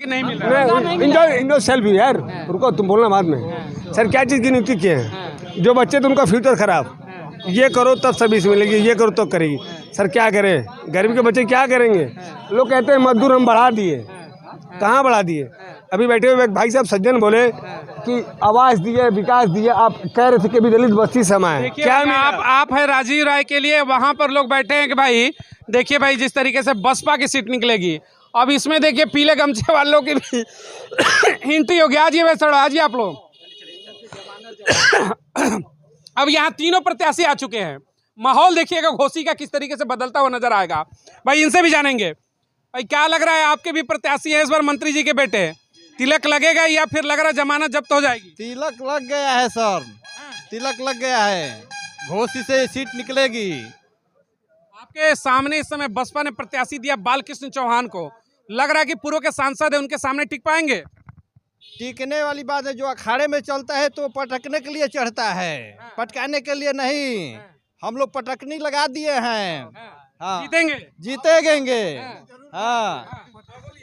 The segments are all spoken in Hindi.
कि नहीं मिल रहा है? इंडो सेल्फ यार, रुको तुम बोलना बाद में। सर क्या चीज़ की नियुक्ति की है? जो बच्चे तो उनका फ्यूचर खराब, ये करो तब सर्विस मिलेगी, ये करो तो करेगी। सर क्या करें, गरीब के बच्चे क्या करेंगे? लोग कहते हैं मजदूर हम बढ़ा दिए, कहाँ बढ़ा दिए? अभी बैठे हुए भाई साहब सज्जन बोले कि आवास दिए, विकास दिए, आप कह रहे थे कि भी दलित बस्ती समाए, क्या आप है राजीव राय के लिए वहां पर लोग बैठे हैं कि भाई देखिए भाई जिस तरीके से बसपा की सीट निकलेगी, अब इसमें देखिए पीले गमछे वालों की भी एंट्री होगी। आज ये वैसे आज ही आप लोग अब यहाँ तीनों प्रत्याशी आ चुके हैं, माहौल देखिएगा घोसी का किस तरीके से बदलता हुआ नजर आएगा। भाई इनसे भी जानेंगे, भाई क्या लग रहा है, आपके भी प्रत्याशी है इस बार मंत्री जी के बेटे, तिलक लगेगा या फिर लग रहा है जमानत जब्त हो जाएगी? तिलक लग गया है सर, तिलक लग गया है, घोसी से सीट निकलेगी। आपके सामने इस समय बसपा ने प्रत्याशी दिया बालकृष्ण चौहान को, लग रहा है कि पूर्व के सांसद है उनके सामने टिक पाएंगे? टीकने वाली बात है, जो अखाड़े में चलता है तो पटकने के लिए चढ़ता है, पटकाने के लिए नहीं। हम लोग पटकनी लगा दिए हैं। हाँ, जीतेंगे, जीतेंगे। हाँ,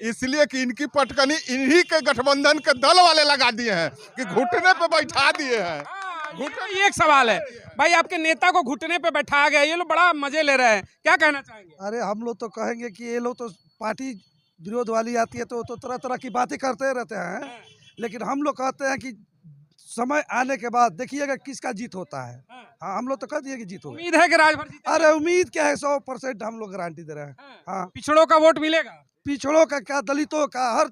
इसलिए कि इनकी पटकनी इन्हीं के गठबंधन के दल वाले लगा दिए हैं कि घुटने पे बैठा दिए हैं। ये एक सवाल है भाई, आपके नेता को घुटने पे बैठाया गया, ये लोग बड़ा मजे ले रहे हैं, क्या कहना चाहेंगे? अरे हम लोग तो कहेंगे कि ये लोग तो पार्टी विरोध वाली आती है तो तरह तरह की बातें करते रहते हैं, लेकिन हम लोग कहते हैं कि समय आने के बाद देखिएगा किसका जीत होता है। हाँ, हम लोग तो कह दिए कि जीत होगा। उम्मीद है कि राजभर जीतेगा? अरे उम्मीद क्या है, 100% हम लोग गारंटी दे रहे हैं। हाँ, पिछड़ों का वोट मिलेगा? पिछड़ों का क्या, दलितों का, हर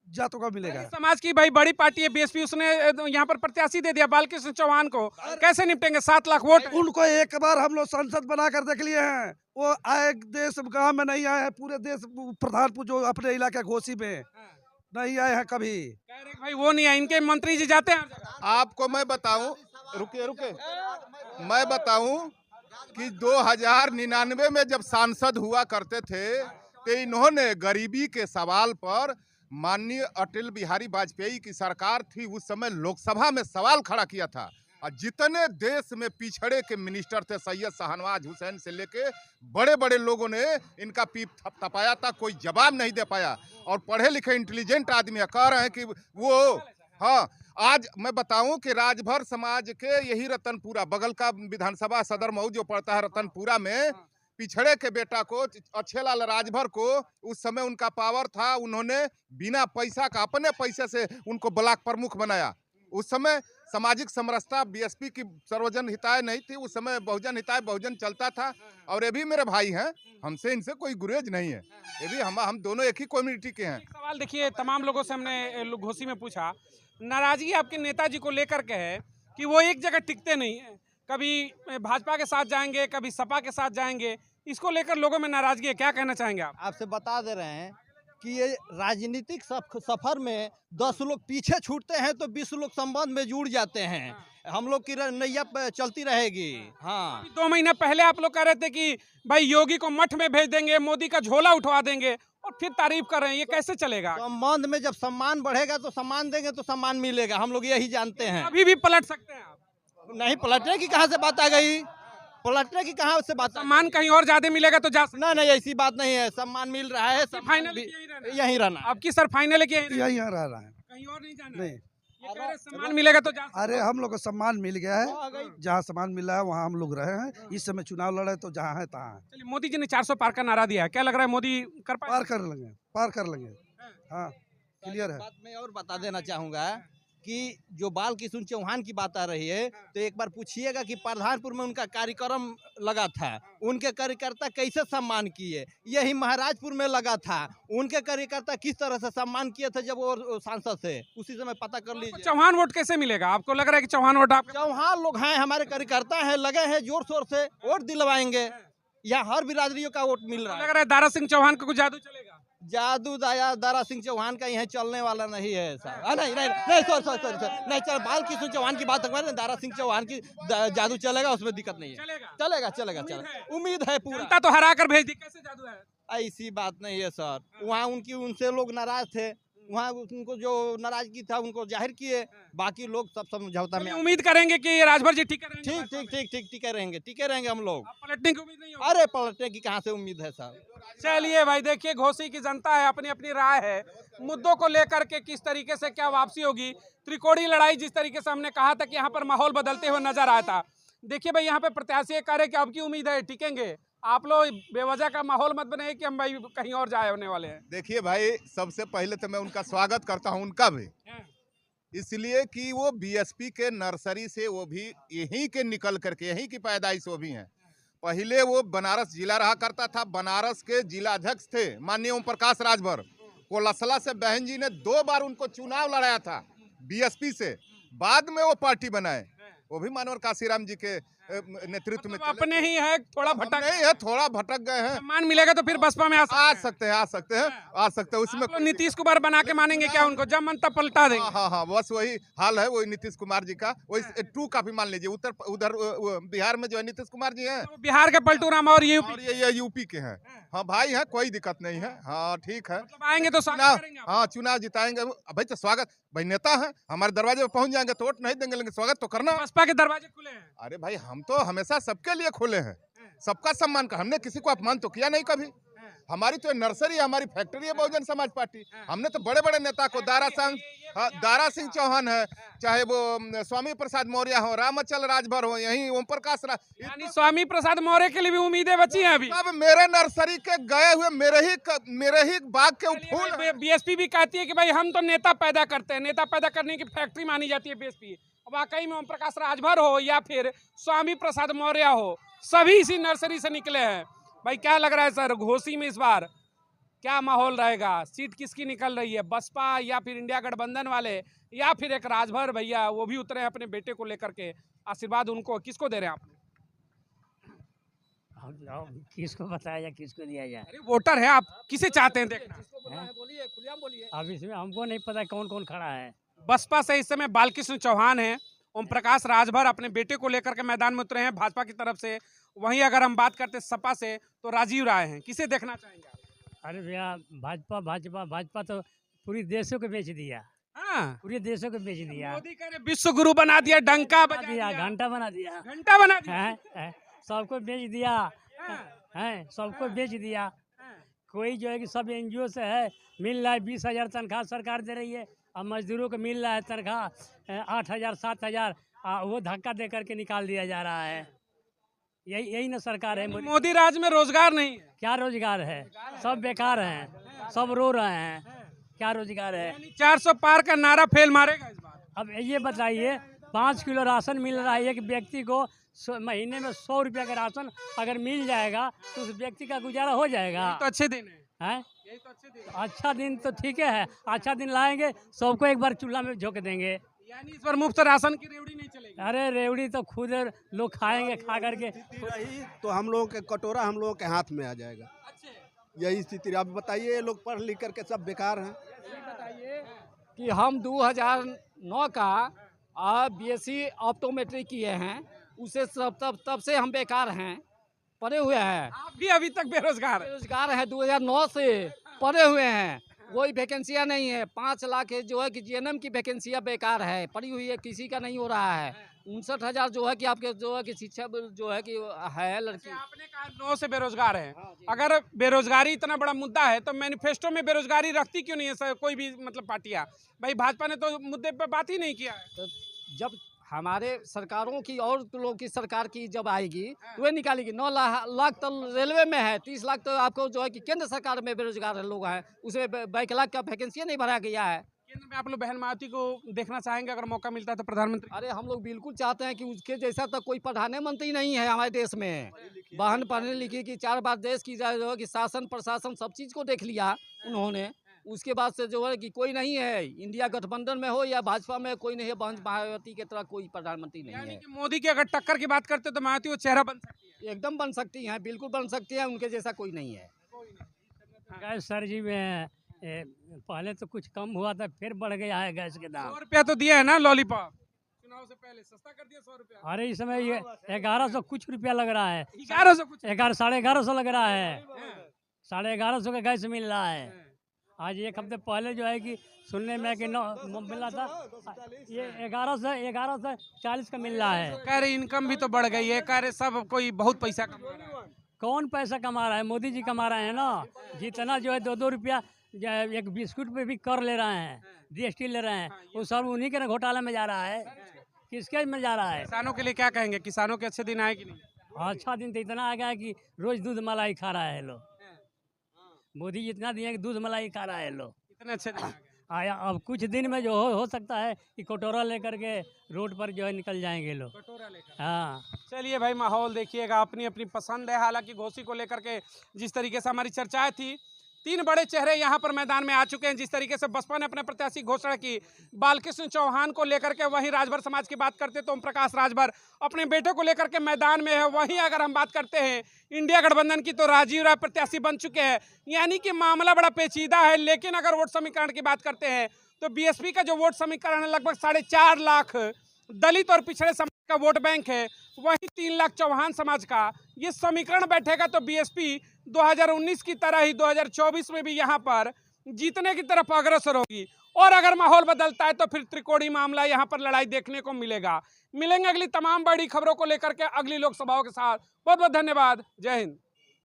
जातों का मिलेगा। समाज की भाई बड़ी पार्टी है बीएसपी, उसने यहाँ पर प्रत्याशी दे दिया बालकृष्ण चौहान को, कैसे निपटेंगे? 7 लाख वोट उनको एक बार हम लोग संसद बना कर देख लिए हैं, वो आए देश गांव में नहीं आए हैं, पूरे देश प्रधान जो अपने इलाके घोसी में नहीं आए हैं कभी। भाई वो नहीं है, इनके मंत्री जी जाते हैं। आपको मैं बताऊं, रुके मैं बताऊं कि 2099 में जब सांसद हुआ करते थे तो इन्होंने गरीबी के सवाल पर माननीय अटल बिहारी वाजपेयी की सरकार थी, उस समय लोकसभा में सवाल खड़ा किया था। और जितने देश में पिछड़े के मिनिस्टर थे, सैयद शाहनवाज हुसैन से लेके बड़े बड़े लोगों ने इनका पीप थपथपाया था, कोई जवाब नहीं दे पाया। और पढ़े लिखे इंटेलिजेंट आदमी कह रहे हैं कि वो, हाँ, आज मैं बताऊं कि राजभर समाज के यही रतनपुरा बगल का विधानसभा सदर मऊ जो पड़ता है रतनपुरा में, पिछड़े के बेटा को अच्छेलाल राजभर को उस समय उनका पावर था, उन्होंने बिना पैसा का अपने पैसे से उनको ब्लॉक प्रमुख बनाया। उस समय सामाजिक समरसता बीएसपी की सर्वजन हिताय नहीं थी, उस समय बहुजन हिताय बहुजन चलता था। और ये भी मेरे भाई हैं, हमसे इनसे कोई गुरेज नहीं है, ये भी हम दोनों एक ही कम्युनिटी के हैं। सवाल देखिए, तमाम लोगों से हमने घोसी में पूछा, नाराजगी आपके नेताजी को लेकर के है कि वो एक जगह टिकते नहीं है, कभी भाजपा के साथ जाएंगे, कभी सपा के साथ जाएंगे, इसको लेकर लोगों में नाराजगी है, क्या कहना चाहेंगे आप? आपसे बता दे रहे हैं कि ये राजनीतिक सफर में 10 लोग पीछे छूटते हैं तो 20 लोग संबंध में जुड़ जाते हैं। हम लोग की नैया चलती रहेगी। हाँ, 2 महीना पहले आप लोग कह रहे थे कि भाई योगी को मठ में भेज देंगे, मोदी का झोला उठवा देंगे, और फिर तारीफ कर रहे हैं, ये कैसे चलेगा? संबंध में जब सम्मान बढ़ेगा तो सम्मान देंगे तो सम्मान मिलेगा, हम लोग यही जानते हैं। अभी भी पलट सकते हैं आप? नहीं, पलटने की कहाँ से बात आ गई, पलटने की कहाँ से बात? सम्मान कहीं और ज्यादा मिलेगा तो जा सकते। नहीं, ऐसी बात नहीं है, सम्मान मिल रहा है, फाइनल यहीं रहना। अब की सर फाइनल है कि यही रह रहा है, कहीं और नहीं जाना? नहीं। ये कह रहे सम्मान मिलेगा तो जा सकते। अरे हम लोग को सम्मान मिल गया है, जहाँ सम्मान मिला है वहाँ हम लोग रहे हैं। इस समय चुनाव लड़े तो जहाँ है तहाँ है। चलिए, मोदी जी ने 400 पार का नारा दिया है, क्या लग रहा है मोदी कर पाए? पार कर लेंगे। हाँ, क्लियर है। बात मैं और बता देना चाहूँगा कि जो बालकृष्ण चौहान की बात आ रही है, तो एक बार पूछिएगा कि प्रधानपुर में उनका कार्यक्रम लगा था, उनके कार्यकर्ता कैसे सम्मान किए। यही महाराजपुर में लगा था, उनके कार्यकर्ता किस तरह से सम्मान किए थे जब वो सांसद थे, उसी समय पता कर लीजिए। चौहान वोट कैसे मिलेगा? आपको लग रहा है कि चौहान वोट आप? चौहान लोग हैं, हमारे कार्यकर्ता हैं, लगे हैं जोर शोर से, वोट दिलवाएंगे। यहाँ हर बिरादरियों का वोट मिल रहा है। लग रहा है दारा सिंह चौहान को कुछ जादू चलेगा? जादू दारा सिंह चौहान का यहाँ चलने वाला नहीं है साहब। नहीं, सॉरी, नहीं, चल बालकृष्ण चौहान की बात करें, दारा सिंह चौहान की जादू चलेगा, उसमें दिक्कत नहीं है। चलेगा, उम्मीद है पूरा। जनता तो हरा कर भेज दी, कैसे जादू है? ऐसी बात नहीं है सर, वहाँ उनसे लोग नाराज थे, वहाँ उनको जो नाराजगी था उनको जाहिर किए, बाकी लोग सब समझौता में। उम्मीद करेंगे कि राजभर जी टिके रहेंगे? ठीक टिके रहेंगे हम लोग। पलटने की उम्मीद नहीं? अरे पलटने की कहाँ से उम्मीद है सर। चलिए भाई, देखिए घोसी की जनता है, अपनी अपनी राय है मुद्दों को लेकर के, किस तरीके से क्या वापसी होगी। त्रिकोणीय लड़ाई जिस तरीके से हमने कहा था कि यहाँ पर माहौल बदलते हुए नजर आया था। देखिए भाई, यहाँ पे प्रत्याशी कह रहे कि अब की उम्मीद है टिकेंगे। आप लोग बेवजह का माहौल मत बनाइए कि हम भाई कहीं और जाए होने वाले हैं। देखिए भाई, सबसे पहले तो मैं उनका स्वागत करता हूं, उनका भी, इसलिए कि वो बीएसपी के नर्सरी से, वो भी यहीं के निकल करके, यहीं की पैदाइश वो भी हैं। पहले वो बनारस जिला रहा करता था, बनारस के जिला अध्यक्ष थे माननीय ओम प्रकाश राजभर। कोलसला से बहन जी ने 2 बार उनको चुनाव लड़ाया था बीएसपी से, बाद में वो पार्टी बनाए, वो भी मानवर काशीराम जी के नेतृत्व में। अपने ही है, थोड़ा भटक नहीं है, थोड़ा भटक गए हैं। मान मिलेगा तो फिर बसपा में आ सकते हैं उसमें। तो नीतीश कुमार बना के मानेंगे क्या उनको? जब मन तब पलटा देंगे। हाँ, बस वही हाल है, वही नीतीश कुमार जी का, वही टू काफी मान लीजिए। उधर बिहार में जो है नीतीश कुमार जी हैं, तो बिहार के पलटू राम और ये और ये यूपी के हैं। हाँ भाई है, कोई दिक्कत नहीं है। हाँ ठीक है, मतलब आएंगे तो स्वागत चुनाव, करेंगे आप। हाँ चुनाव जिताएंगे भाई, तो स्वागत भाई, नेता है, हमारे दरवाजे पे पहुंच जाएंगे तो वोट नहीं देंगे, लेकिन स्वागत तो करना। बसपा के दरवाजे खुले हैं। अरे भाई, हम तो हमेशा सबके लिए खुले हैं, सबका सम्मान कर, हमने किसी को अपमान तो किया नहीं कभी। हमारी तो नर्सरी है, हमारी फैक्ट्री है बहुजन समाज पार्टी। हमने तो बड़े बड़े नेता को, दारा सिंह चौहान है, चाहे वो स्वामी प्रसाद मौर्य हो, रामचल राजभर हो, यही ओम प्रकाश यानी स्वामी प्रसाद मौर्य के लिए भी उम्मीदें बची हैं अभी। सब मेरे नर्सरी के गए हुए, मेरे ही बाग के फूल हैं। बीएसपी भी कहती है कि भाई हम तो नेता पैदा करते हैं, नेता पैदा करने की फैक्ट्री मानी जाती है बीएसपी। वाकई में ओम प्रकाश राजभर हो या फिर स्वामी प्रसाद मौर्य हो, सभी इसी नर्सरी से निकले हैं। भाई क्या लग रहा है सर, घोसी में इस बार क्या माहौल रहेगा? सीट किसकी निकल रही है, बसपा या फिर इंडिया गठबंधन वाले, या फिर एक राजभर भैया वो भी उतरे हैं अपने बेटे को लेकर के? आशीर्वाद उनको किसको दे रहे हैं आप? हम किसको बताया जाए, किसको दिया जाए? अरे वोटर है आप, किसे चाहते हैं देखना? अब इसमें हमको नहीं पता कौन कौन खड़ा है। बसपा से इस समय बालकृष्ण चौहान हैं, ओम प्रकाश राजभर अपने बेटे को लेकर के मैदान में उतरे हैं भाजपा की तरफ से। वहीं अगर हम बात करते सपा से तो राजीव राय हैं। किसे देखना चाहेंगे आप? अरे भैया, भाजपा तो पूरी देशों को बेच दिया। हाँ, पूरे देशों को बेच दिया। मोदी का विश्व गुरु बना दिया, डंका बजा दिया, दिया, घंटा बना दिया, घंटा बना दिया। है, सबको बेच दिया है, सबको बेच दिया। कोई जो है कि सब एनजीओ से है, मिल रहा है 20,000 तनख्वाह सरकार दे रही है, अब मजदूरों को मिल रहा है तनख्वाह 8,000 7,000, वो धक्का दे करके निकाल दिया जा रहा है। यही ना सरकार है। मोदी राज में रोजगार नहीं है। क्या रोजगार है? सब बेकार हैं, सब रो रहे हैं, क्या रोजगार है? 400 पार का नारा फेल मारेगा इस बार। अब ये बताइए, 5 किलो राशन मिल रहा है एक व्यक्ति को, महीने में 100 रुपया का राशन अगर मिल जाएगा तो उस व्यक्ति का गुजारा हो जाएगा। तो अच्छे दिन है। यही तो अच्छे दिन। अच्छा दिन तो ठीक है, अच्छा दिन लाएंगे, सबको एक बार चूल्हा में झोंक देंगे। यानी इस बार मुफ्त राशन की रेवड़ी नहीं चलेगी। अरे रेवड़ी तो खुद लोग खाएंगे, खा करके। रही तो हम लोगों के कटोरा हम लोगों के हाथ में आ जाएगा। यही स्थिति। आप बताइए, ये लोग पढ़ लिख करके सब बेकार हैं। कि हम 2009 का बीएससी ऑप्टोमेट्री किए हैं, उसे सब तब से हम बेकार हैं, पढ़े हुए हैं। आप भी अभी तक बेरोजगार है। बेरोजगार हैं, 2009 से पढ़े हुए हैं, कोई वैकेंसियाँ नहीं है। 5 लाख जो है कि जीएनएम की वैकेंसियाँ बेकार है, पड़ी हुई है, किसी का नहीं हो रहा है। 59,000 जो है कि आपके जो है कि शिक्षा जो है कि है लड़की। आपने कहा 9 से बेरोजगार है। अगर बेरोजगारी इतना बड़ा मुद्दा है तो मैनिफेस्टो में बेरोजगारी रखती क्यों नहीं है सर कोई भी मतलब पार्टियां? भाई भाजपा ने तो मुद्दे पे बात ही नहीं किया है। तो जब हमारे सरकारों की और लोगों की सरकार की जब आएगी तो वे निकालेगी। 9 लाख तो रेलवे में है, 30 लाख तो आपको जो है कि केंद्र सरकार में बेरोजगार लोग हैं, उसमें 22 लाख का वैकेंसी नहीं भरा गया है। केंद्र में आप लोग बहन मायावती को देखना चाहेंगे अगर मौका मिलता है तो प्रधानमंत्री? अरे हम लोग बिल्कुल चाहते हैं कि उसके जैसा तो कोई प्रधानमंत्री नहीं है हमारे देश में। बहन पढ़ने लिखी की 4 बार देश की जो है कि शासन प्रशासन सब चीज़ को देख लिया उन्होंने, उसके बाद से जो है कि कोई नहीं है। इंडिया गठबंधन में हो या भाजपा में, कोई नहीं है। बहन मायावती की तरह कोई प्रधानमंत्री नहीं है। कि मोदी की अगर टक्कर की बात करते तो मायावती वो चेहरा बन सकती है। एकदम बन सकती हैं, बिल्कुल बन सकती हैं, उनके जैसा कोई नहीं है। गैस सर जी में पहले तो कुछ कम हुआ था, फिर बढ़ गया है गैस के दाम। 100 रुपया तो दिया है ना लॉलीपॉप, चुनाव से पहले सस्ता कर दिया 100 रुपया। अरे इस समय ये 1100 कुछ रुपया लग रहा है, 1100 कुछ 1150 लग रहा है, 1150 का गैस मिल रहा है। आज एक हफ्ते पहले जो है कि सुनने में कि 9 मिला था, ये 1140 का मिल रहा है। कह रहे इनकम भी तो बढ़ गई है, कह रहे सब कोई बहुत पैसा कमा रहा है। कौन पैसा कमा रहा है? मोदी जी कमा रहे हैं ना। जितना जो है 2-2 रुपया एक बिस्कुट पे भी कर ले रहे हैं, जीएसटी ले रहे हैं, वो सब उन्हीं के ना घोटाले में जा रहा है। किसके में जा रहा है? किसानों के लिए क्या कहेंगे? किसानों के अच्छे दिन आए कि नहीं? अच्छा दिन तो इतना आ गया है कि रोज दूध मलाई खा रहा है लोग। मोदी जितना दिए कि दूध मलाई खा रहा है लोग। इतने अच्छे दिन आ गए। आया अब कुछ दिन में जो हो सकता है कि कटोरा लेकर के रोड पर जो है निकल जाएंगे लोग। कटोरा लेकर। हाँ, चलिए भाई, माहौल देखिएगा, अपनी अपनी पसंद है। हालांकि घोसी को लेकर के जिस तरीके से हमारी चर्चाएं थी, 3 बड़े चेहरे यहां पर मैदान में आ चुके हैं। जिस तरीके से बसपा ने अपने प्रत्याशी घोषणा की बालकृष्ण चौहान को लेकर के, वहीं राजभर समाज की बात करते तो ओम प्रकाश राजभर अपने बेटे को लेकर के मैदान में है। वहीं अगर हम बात करते हैं इंडिया गठबंधन की, तो राजीव राय प्रत्याशी बन चुके हैं। यानी कि मामला बड़ा पेचीदा है। लेकिन अगर वोट समीकरण की बात करते हैं तो बीएसपी का जो वोट समीकरण है लगभग 4.5 लाख दलित और पिछड़े समाज का वोट बैंक है, वहीं 3 लाख चौहान समाज का ये समीकरण बैठेगा तो बीएसपी 2019 की तरह ही 2024 में भी यहां पर जीतने की तरफ अग्रसर होगी। और अगर माहौल बदलता है तो फिर त्रिकोणीय मामला यहां पर लड़ाई देखने को मिलेगा। मिलेंगे अगली तमाम बड़ी खबरों को लेकर के अगली लोकसभाओं के साथ। बहुत बहुत धन्यवाद। जय हिंद।